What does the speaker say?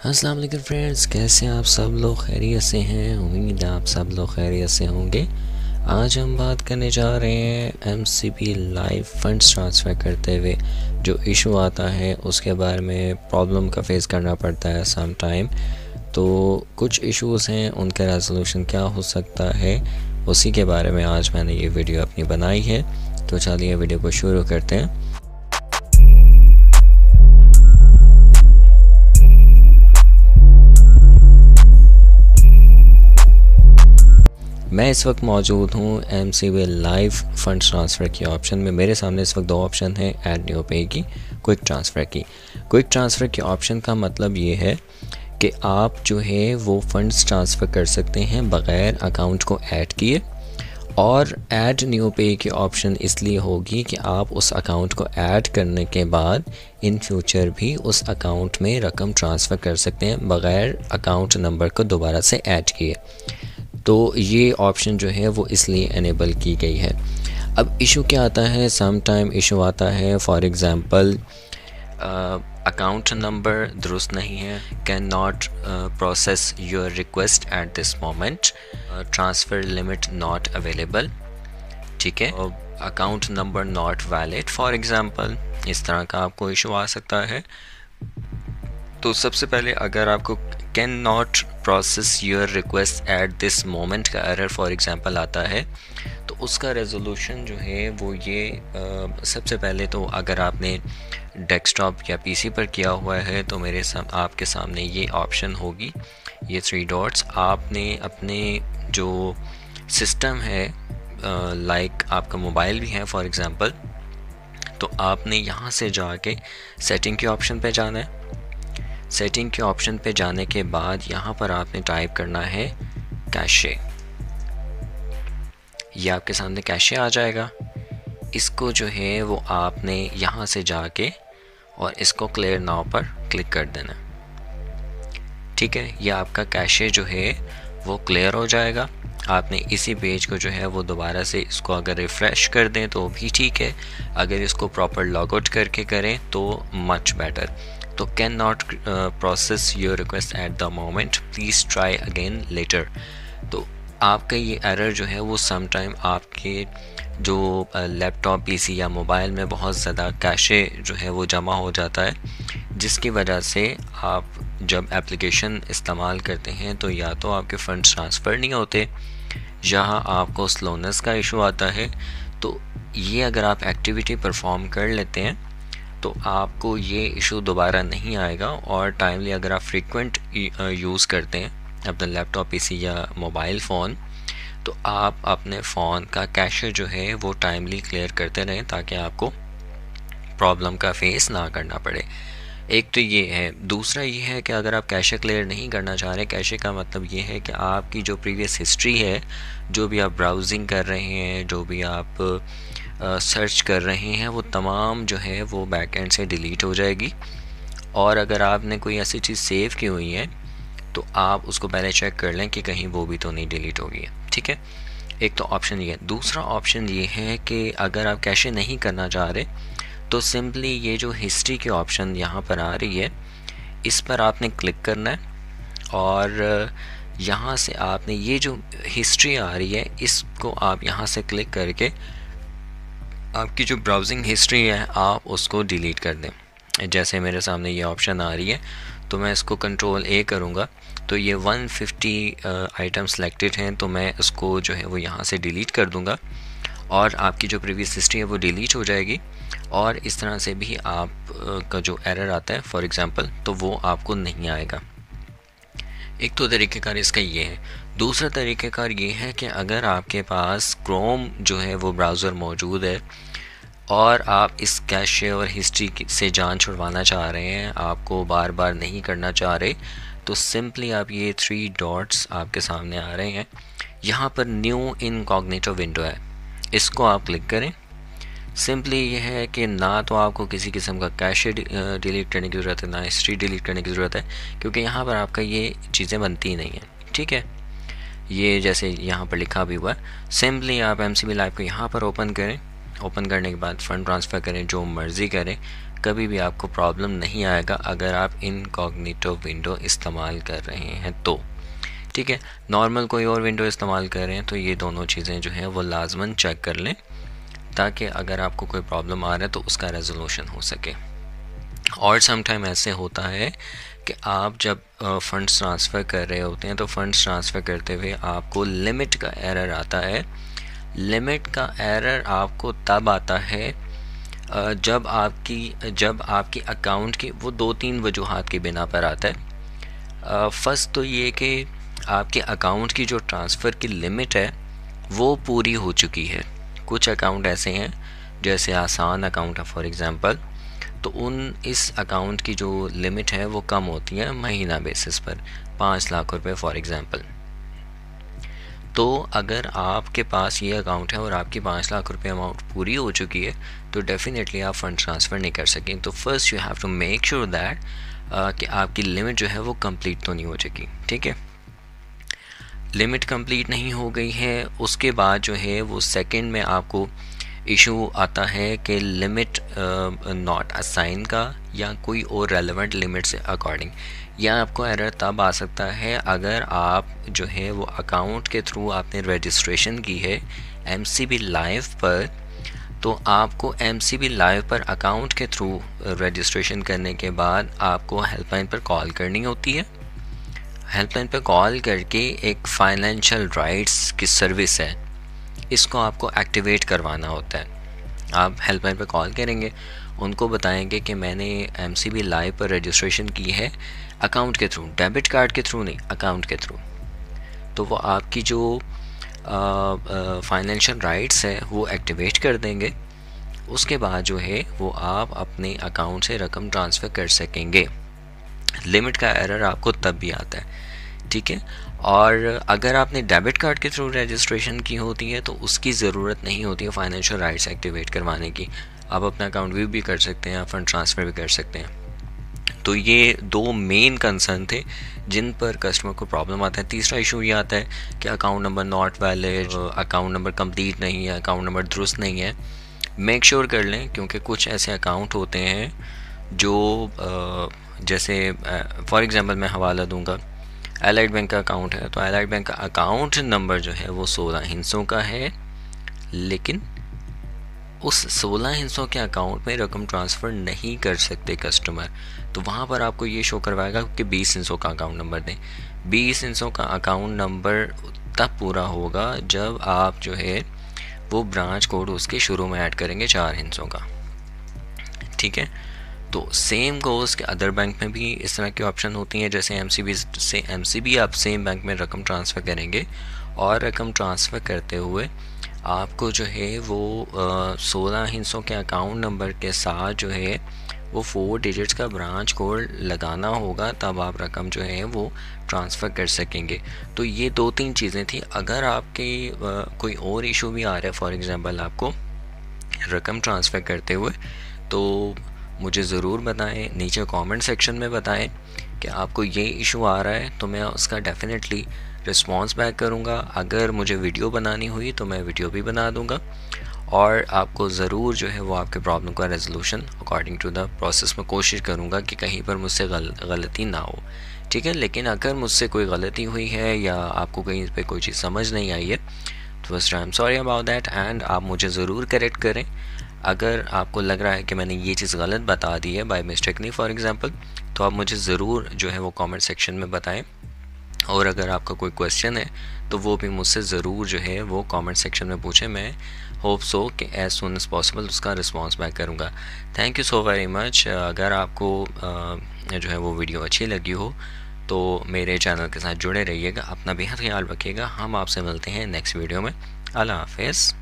अस्सलाम वालेकुम फ्रेंड्स, कैसे हैं आप सब लोग? खैरियत से हैं? उम्मीद है आप सब लोग खैरियत से होंगे। आज हम बात करने जा रहे हैं MCB लाइव फंड्स ट्रांसफ़र करते हुए जो इशू आता है उसके बारे में। प्रॉब्लम का फेस करना पड़ता है सम टाइम, तो कुछ इश्यूज़ हैं, उनका रेजोल्यूशन क्या हो सकता है, उसी के बारे में आज मैंने ये वीडियो अपनी बनाई है। तो चलिए वीडियो को शुरू करते हैं। मैं इस वक्त मौजूद हूँ MCB लाइव फंड्स ट्रांसफ़र की ऑप्शन में। मेरे सामने इस वक्त दो ऑप्शन हैं, ऐड न्यू पे की, क्विक ट्रांसफ़र की। क्विक ट्रांसफ़र की ऑप्शन का मतलब ये है कि आप जो है वो फ़ंड्स ट्रांसफ़र कर सकते हैं बग़ैर अकाउंट को ऐड किए। और ऐड न्यू पे की ऑप्शन इसलिए होगी कि आप उस अकाउंट को ऐड करने के बाद इन फ्यूचर भी उस अकाउंट में रकम ट्रांसफ़र कर सकते हैं बग़ैर अकाउंट नंबर को दोबारा से ऐड किए। तो ये ऑप्शन जो है वो इसलिए इनेबल की गई है। अब इशू क्या आता है? सम टाइम इशू आता है, फॉर एग्ज़ाम्पल अकाउंट नंबर दुरुस्त नहीं है, can not process your request at this moment, transfer limit not available, ठीक है, account number not valid for example. इस तरह का आपको इशू आ सकता है। तो सबसे पहले अगर आपको can not process your request at this moment का एरर फॉर एग्ज़ाम्पल आता है, तो उसका रेजोल्यूशन जो है वो ये सबसे पहले तो अगर आपने डेस्कटॉप या PC पर किया हुआ है तो आपके सामने ये ऑप्शन होगी, ये 3 डॉट्स। आपने अपने जो सिस्टम है, लाइक आपका मोबाइल भी है फॉर एग्ज़ाम्पल, तो आपने यहाँ से जाके सेटिंग के ऑप्शन पे जाना है। सेटिंग के ऑप्शन पे जाने के बाद यहाँ पर आपने टाइप करना है कैशे। ये आपके सामने कैशे आ जाएगा। इसको जो है वो आपने यहाँ से जाके और इसको क्लियर नाउ पर क्लिक कर देना, ठीक है। ये आपका कैशे जो है वो क्लियर हो जाएगा। आपने इसी पेज को जो है वो दोबारा से इसको अगर रिफ़्रेश कर दें तो भी ठीक है, अगर इसको प्रॉपर लॉग आउट करके करें तो मच बेटर। तो can not process your request at the moment, please try again later. तो आपका ये एरर जो है वो सम टाइम आपके जो लैपटॉप PC या मोबाइल में बहुत ज़्यादा कैशे जो है वो जमा हो जाता है, जिसकी वजह से आप जब एप्लीकेशन इस्तेमाल करते हैं तो या तो आपके फ़ंड्स ट्रांसफ़र नहीं होते, यहाँ आपको स्लोनेस का इशू आता है। तो ये अगर आप एक्टिविटी परफॉर्म कर लेते हैं तो आपको ये इशू दोबारा नहीं आएगा। और टाइमली अगर आप फ्रीक्वेंट यूज़ करते हैं अपना लैपटॉप PC या मोबाइल फ़ोन, तो आप अपने फ़ोन का कैशे जो है वो टाइमली क्लियर करते रहें ताकि आपको प्रॉब्लम का फेस ना करना पड़े। एक तो ये है। दूसरा ये है कि अगर आप कैशे क्लियर नहीं करना चाह रहे, कैशे का मतलब ये है कि आपकी जो प्रीवियस हिस्ट्री है, जो भी आप ब्राउजिंग कर रहे हैं, जो भी आप सर्च कर रहे हैं, वो तमाम जो है वो बैक एंड से डिलीट हो जाएगी। और अगर आपने कोई ऐसी चीज़ सेव की हुई है तो आप उसको पहले चेक कर लें कि कहीं वो भी तो नहीं डिलीट हो गई है, ठीक है। एक तो ऑप्शन ये है। दूसरा ऑप्शन ये है कि अगर आप कैशे नहीं करना चाह रहे तो सिंपली ये जो हिस्ट्री की ऑप्शन यहाँ पर आ रही है, इस पर आपने क्लिक करना है और यहाँ से आपने ये जो हिस्ट्री आ रही है इसको आप यहाँ से क्लिक करके आपकी जो ब्राउजिंग हिस्ट्री है आप उसको डिलीट कर दें। जैसे मेरे सामने ये ऑप्शन आ रही है तो मैं इसको कंट्रोल A करूँगा तो ये 150 आइटम सेलेक्टेड हैं, तो मैं इसको जो है वो यहाँ से डिलीट कर दूँगा और आपकी जो प्रीवियस हिस्ट्री है वो डिलीट हो जाएगी। और इस तरह से भी आप का जो एरर आता है फॉर एग्ज़ाम्पल, तो वो आपको नहीं आएगा। एक तो तरीक़ेकार इसका ये है। दूसरा तरीक़ेकार ये है कि अगर आपके पास क्रोम जो है वो ब्राउज़र मौजूद है और आप इस कैशे और हिस्ट्री से जान छुड़वाना चाह रहे हैं, आपको बार बार नहीं करना चाह रहे, तो सिंपली आप ये 3 डॉट्स आपके सामने आ रहे हैं, यहाँ पर न्यू इनकॉग्निटो विंडो है, इसको आप क्लिक करें। सिंपली ये है कि ना तो आपको किसी किस्म का कैशे डिलीट करने की ज़रूरत है, ना हिस्ट्री डिलीट करने की ज़रूरत है, क्योंकि यहाँ पर आपका ये चीज़ें बनती ही नहीं हैं, ठीक है। ये जैसे यहाँ पर लिखा भी हुआ है, सिंपली आप MCB लाइव को यहाँ पर ओपन करें। ओपन करने के बाद फ़ंड ट्रांसफ़र करें, जो मर्ज़ी करें, कभी भी आपको प्रॉब्लम नहीं आएगा अगर आप इनकॉग्निटो विंडो इस्तेमाल कर रहे हैं तो। ठीक है, नॉर्मल कोई और विंडो इस्तेमाल कर रहे हैं तो ये दोनों चीज़ें जो हैं वो लाजमन चेक कर लें, ताकि अगर आपको कोई प्रॉब्लम आ रहा है तो उसका रेजोल्यूशन हो सके। और समटाइम ऐसे होता है कि आप जब फ़ंड्स ट्रांसफ़र कर रहे होते हैं तो फ़ंड्स ट्रांसफ़र करते हुए आपको लिमिट का एरर आता है। लिमिट का एरर आपको तब आता है जब आपकी अकाउंट की वो 2-3 वजूहात की बिना पर आता है। फर्स्ट तो ये कि आपके अकाउंट की जो ट्रांसफ़र की लिमिट है वो पूरी हो चुकी है। कुछ अकाउंट ऐसे हैं जैसे आसान अकाउंट है फॉर एग्ज़ाम्पल, तो इस अकाउंट की जो लिमिट है वो कम होती है महीना बेसिस पर, 5 लाख रुपए फॉर एग्ज़ाम्पल। तो अगर आपके पास ये अकाउंट है और आपकी 5 लाख रुपए अमाउंट पूरी हो चुकी है तो डेफिनेटली आप फ़ंड ट्रांसफ़र नहीं कर सकें। तो first you have to make sure that कि आपकी लिमिट जो है वो कंप्लीट तो नहीं हो चुकी। ठीक है, लिमिट कंप्लीट नहीं हो गई है, उसके बाद जो है वो सेकंड में आपको इशू आता है कि लिमिट नॉट असाइन का या कोई और रेलेवेंट लिमिट से अकॉर्डिंग। यह आपको एरर तब आ सकता है अगर आप जो है वो अकाउंट के थ्रू आपने रजिस्ट्रेशन की है MCB लाइव पर, तो आपको MCB लाइव पर अकाउंट के थ्रू रजिस्ट्रेशन करने के बाद आपको हेल्पलाइन पर कॉल करनी होती है। हेल्पलाइन पर कॉल करके एक फाइनेंशियल राइट्स की सर्विस है, इसको आपको एक्टिवेट करवाना होता है। आप हेल्पलाइन पर कॉल करेंगे, उनको बताएंगे कि मैंने MCB लाइव पर रजिस्ट्रेशन की है अकाउंट के थ्रू, डेबिट कार्ड के थ्रू नहीं, अकाउंट के थ्रू। तो वो आपकी जो फाइनेंशियल राइट्स है वो एक्टिवेट कर देंगे। उसके बाद जो है वो आप अपने अकाउंट से रकम ट्रांसफ़र कर सकेंगे। लिमिट का एरर आपको तब भी आता है। ठीक है, और अगर आपने डेबिट कार्ड के थ्रू रजिस्ट्रेशन की होती है तो उसकी ज़रूरत नहीं होती है फाइनेंशियल राइट्स एक्टिवेट करवाने की। आप अपना अकाउंट व्यू भी कर सकते हैं, फंड ट्रांसफ़र भी कर सकते हैं। तो ये 2 मेन कंसर्न थे जिन पर कस्टमर को प्रॉब्लम आता है। तीसरा इशू ये आता है कि account number not valid, account number complete नहीं है, अकाउंट नंबर दुरुस्त नहीं है। मेक श्योर कर लें, क्योंकि कुछ ऐसे अकाउंट होते हैं जो जैसे फॉर एग्ज़ाम्पल मैं हवाला दूंगा, एलाइड बैंक का अकाउंट है तो एलाइड बैंक का अकाउंट नंबर जो है वो 16 हिस्सों का है, लेकिन उस 16 हिस्सों के अकाउंट में रकम ट्रांसफ़र नहीं कर सकते कस्टमर। तो वहाँ पर आपको ये शो करवाएगा कि 20 हिस्सों का अकाउंट नंबर दें। 20 हिस्सों का अकाउंट नंबर तब पूरा होगा जब आप जो है वो ब्रांच कोड उसके शुरू में ऐड करेंगे 4 हिस्सों का। ठीक है, तो सेम गोज़ के अदर बैंक में भी इस तरह की ऑप्शन होती हैं। जैसे MCB आप सेम बैंक में रकम ट्रांसफ़र करेंगे और रकम ट्रांसफ़र करते हुए आपको जो है वो 16 हिस्सों के अकाउंट नंबर के साथ जो है वो 4 डिजिट्स का ब्रांच कोड लगाना होगा, तब आप रकम जो है वो ट्रांसफ़र कर सकेंगे। तो ये 2-3 चीज़ें थी। अगर आपके कोई और इशू भी आ रहा है, फॉर एग्ज़ाम्पल आपको रकम ट्रांसफ़र करते हुए, तो मुझे ज़रूर बताएं, नीचे कमेंट सेक्शन में बताएं कि आपको ये इशू आ रहा है, तो मैं उसका डेफिनेटली रिस्पॉन्स बैक करूँगा। अगर मुझे वीडियो बनानी हुई तो मैं वीडियो भी बना दूँगा और आपको ज़रूर जो है वो आपके प्रॉब्लम का resolution according to the process में कोशिश करूँगा कि कहीं पर मुझसे गलती ना हो। ठीक है, लेकिन अगर मुझसे कोई गलती हुई है या आपको कहीं पे कोई चीज़ समझ नहीं आई है तो first I am sorry about that, and आप मुझे ज़रूर करेक्ट करें। अगर आपको लग रहा है कि मैंने ये चीज़ गलत बता दी है बाय मिस्टेकली फॉर एग्ज़ाम्पल, तो आप मुझे ज़रूर जो है वो कमेंट सेक्शन में बताएं। और अगर आपका कोई क्वेश्चन है तो वो भी मुझसे ज़रूर जो है वो कमेंट सेक्शन में पूछें। मैं होप सो कि एज सुन एज़ पॉसिबल उसका रिस्पांस बैक करूँगा। Thank you so very much. अगर आपको जो है वो वीडियो अच्छी लगी हो तो मेरे चैनल के साथ जुड़े रहिएगा, अपना बेहद ख्याल रखिएगा। हम आपसे मिलते हैं नेक्स्ट वीडियो में। अल्लाह हाफ़िज़।